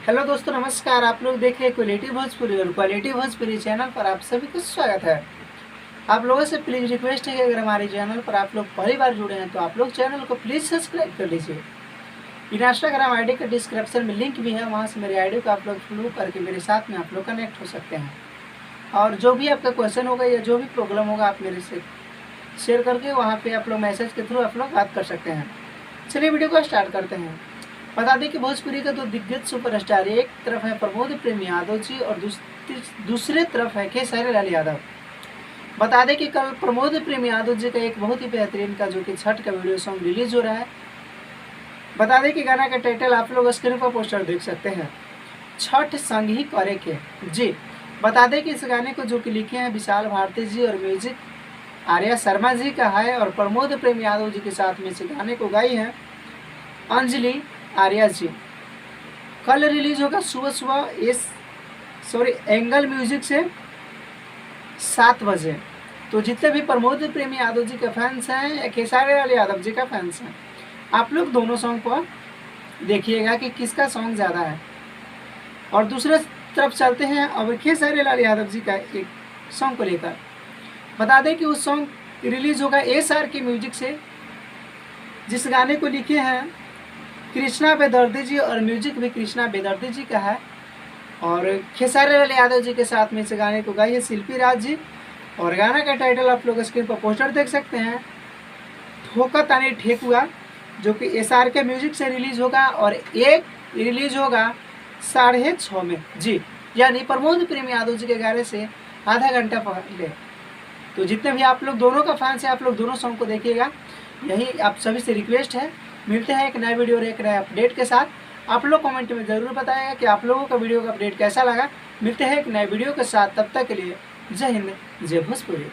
Hello दोस्तों, नमस्कार। आप लोग देख रहे हैं क्वालिटी भोजपुरी और क्वालिटी भोजपुरी चैनल पर आप सभी का स्वागत है। आप लोगों से प्लीज़ रिक्वेस्ट है कि अगर हमारे चैनल पर आप लोग पहली बार जुड़े हैं तो आप लोग चैनल को प्लीज़ सब्सक्राइब कर लीजिए। इंस्टाग्राम आईडी का डिस्क्रिप्शन में लिंक भी है, वहाँ से मेरी आईडी को आप लोग फॉलो करके मेरे साथ में आप लोग कनेक्ट हो सकते हैं। और जो भी आपका क्वेश्चन होगा या जो भी प्रॉब्लम होगा आप मेरे से शेयर करके वहाँ पर आप लोग मैसेज के थ्रू आप लोग बात कर सकते हैं। चलिए वीडियो को स्टार्ट करते हैं। बता दें कि भोजपुरी का दो दिग्गज सुपरस्टार, एक तरफ है प्रमोद प्रेम यादव जी और दूसरे तरफ है खेसारी लाल यादव। बता दें कि कल प्रमोद प्रेम यादव जी का एक बहुत ही बेहतरीन का जो कि छठ का वीडियो सॉन्ग रिलीज हो रहा है। बता दें कि गाना का टाइटल आप लोग स्क्रीन पर पोस्टर देख सकते हैं, छठ संग ही करे के जी। बता दें कि इस गाने को जो कि लिखे हैं विशाल भारती जी और म्यूजिक आर्या शर्मा जी का है और प्रमोद प्रेम यादव जी के साथ में इस गाने को गाई है अंजलि आर्या जी। कल रिलीज होगा सुबह एंगल म्यूजिक से 7 बजे। तो जितने भी प्रमोद प्रेम यादव जी के फैंस हैं या खेसारी लाल यादव जी का फैंस हैं, आप लोग दोनों सॉन्ग को देखिएगा कि किसका सॉन्ग ज़्यादा है। और दूसरे तरफ चलते हैं अब खेसारी लाल यादव जी का एक सॉन्ग को लेकर। बता दें कि उस सॉन्ग रिलीज होगा SR के म्यूजिक से, जिस गाने को लिखे हैं कृष्णा बेदर्दी जी और म्यूजिक भी कृष्णा बेदर्दी जी का है। और खेसारी लाल यादव जी के साथ में इस गाने को गाई है शिल्पी राज जी। और गाना का टाइटल आप लोग स्क्रीन पर पोस्टर देख सकते हैं, ठोका तानी ठेकुआ, जो कि SR के म्यूजिक से रिलीज होगा और एक रिलीज होगा 6:30 में जी, यानी प्रमोद प्रेम यादव जी के गाने से आधा घंटा पहले। तो जितने भी आप लोग दोनों का फैंस है आप लोग दोनों सॉन्ग को देखिएगा, यही आप सभी से रिक्वेस्ट है। मिलते हैं एक नए वीडियो और एक नए अपडेट के साथ। आप लोग कमेंट में ज़रूर बताएगा कि आप लोगों का वीडियो का अपडेट कैसा लगा। मिलते हैं एक नए वीडियो के साथ, तब तक के लिए जय हिंद, जय भोजपुरी।